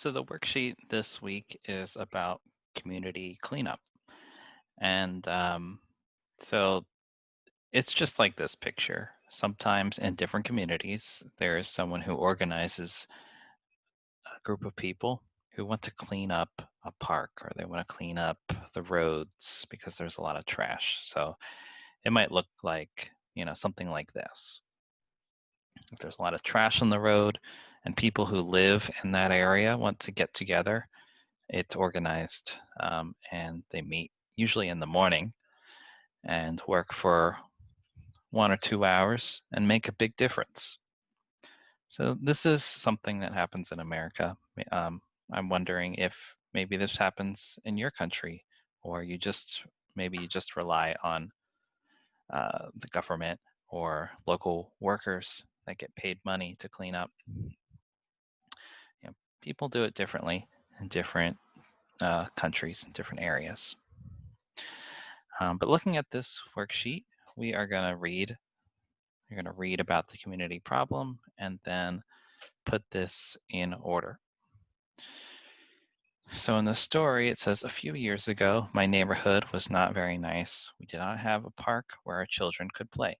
So the worksheet this week is about community cleanup. And so it's just like this picture. Sometimes in different communities, there is someone who organizes a group of people who want to clean up a park or they want to clean up the roads because there's a lot of trash. So it might look like, something like this. If there's a lot of trash on the road and people who live in that area want to get together, it's organized, and they meet usually in the morning and work for 1 or 2 hours and make a big difference. So this is something that happens in America. I'm wondering if maybe this happens in your country, or maybe you just rely on the government or local workers that get paid money to clean up. People do it differently in different countries and different areas. But looking at this worksheet, we are going to read. You're going to read about the community problem and then put this in order. So in the story, it says, a few years ago, my neighborhood was not very nice. We did not have a park where our children could play.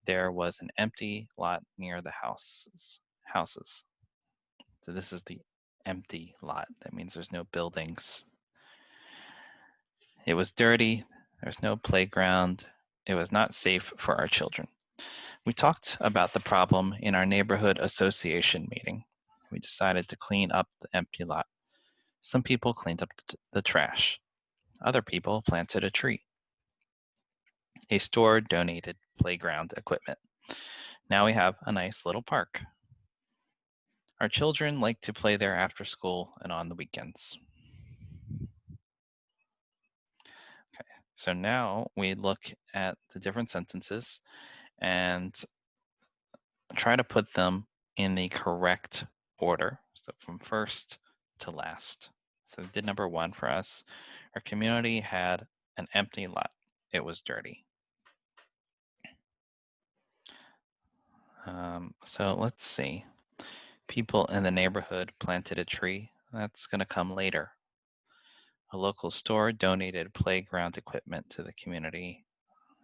There was an empty lot near the houses. So this is the empty lot. That means there's no buildings. It was dirty. There's no playground. It was not safe for our children. We talked about the problem in our neighborhood association meeting. We decided to clean up the empty lot. Some people cleaned up the trash. Other people planted a tree. A store donated playground equipment. Now we have a nice little park. Our children like to play there after school and on the weekends. Okay, so now we look at the different sentences and try to put them in the correct order. So from first to last. So we did number 1 for us. Our community had an empty lot. It was dirty. So let's see. People in the neighborhood planted a tree. That's going to come later. A local store donated playground equipment to the community.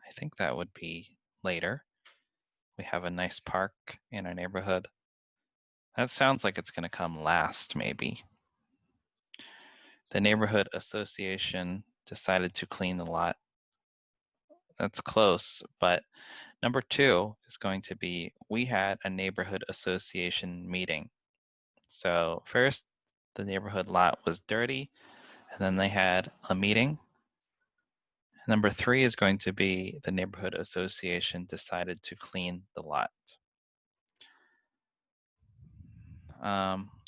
I think that would be later. We have a nice park in our neighborhood. That sounds like it's going to come last, maybe. The neighborhood association decided to clean the lot. That's close, but number 2 is going to be, we had a neighborhood association meeting. So first, the neighborhood lot was dirty, and then they had a meeting. Number 3 is going to be, the neighborhood association decided to clean the lot.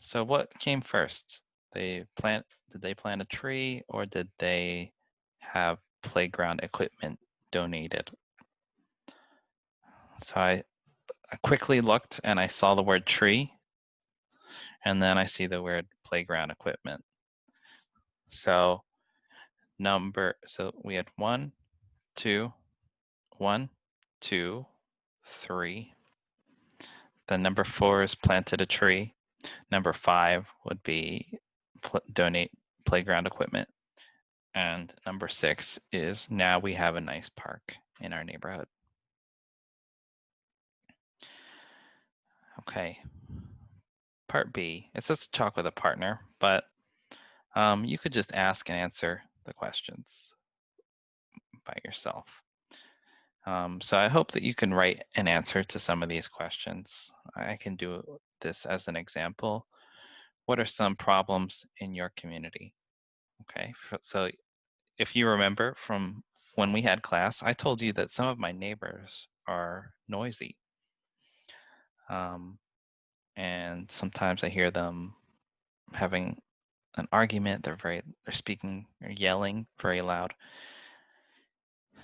So what came first? Did they plant a tree, or did they have playground equipment donated? So I quickly looked and I saw the word tree, and then I see the word playground equipment. So we had 1, 2, 1, 2, 3. Then number 4 is planted a tree. Number 5 would be donate playground equipment. And number 6 is, now we have a nice park in our neighborhood. Okay. Part B, it says to talk with a partner, but you could just ask and answer the questions by yourself. So I hope that you can write an answer to some of these questions. I can do this as an example. What are some problems in your community? Okay, so if you remember from when we had class, I told you that some of my neighbors are noisy. And sometimes I hear them having an argument. They're speaking or yelling very loud.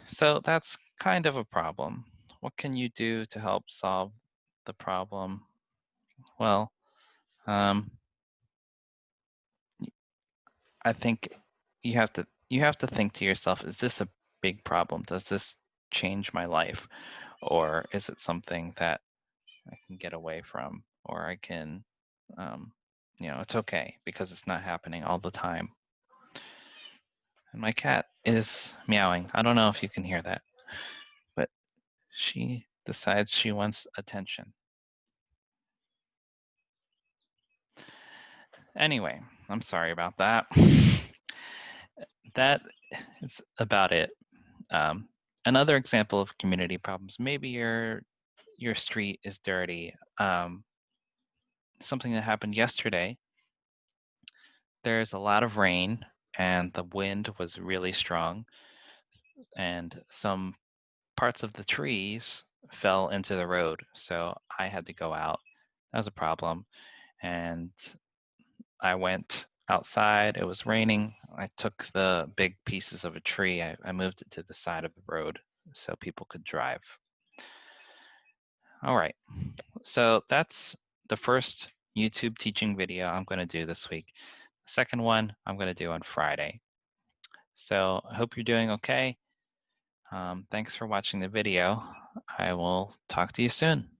So that's kind of a problem. What can you do to help solve the problem? Well, I think you have to think to yourself, is this a big problem? Does this change my life? Or is it something that I can get away from, or I can it's okay because it's not happening all the time. And my cat is meowing. I don't know if you can hear that, but she decides she wants attention. Anyway, I'm sorry about that. That is about it. Another example of community problems, maybe your street is dirty. Something that happened yesterday, there's a lot of rain and the wind was really strong, and some parts of the trees fell into the road. So I had to go out. That was a problem. And I went outside. It was raining. I took the big pieces of a tree. I moved it to the side of the road so people could drive. All right. So that's the first YouTube teaching video I'm going to do this week. The second one I'm going to do on Friday. So I hope you're doing okay. Thanks for watching the video. I will talk to you soon.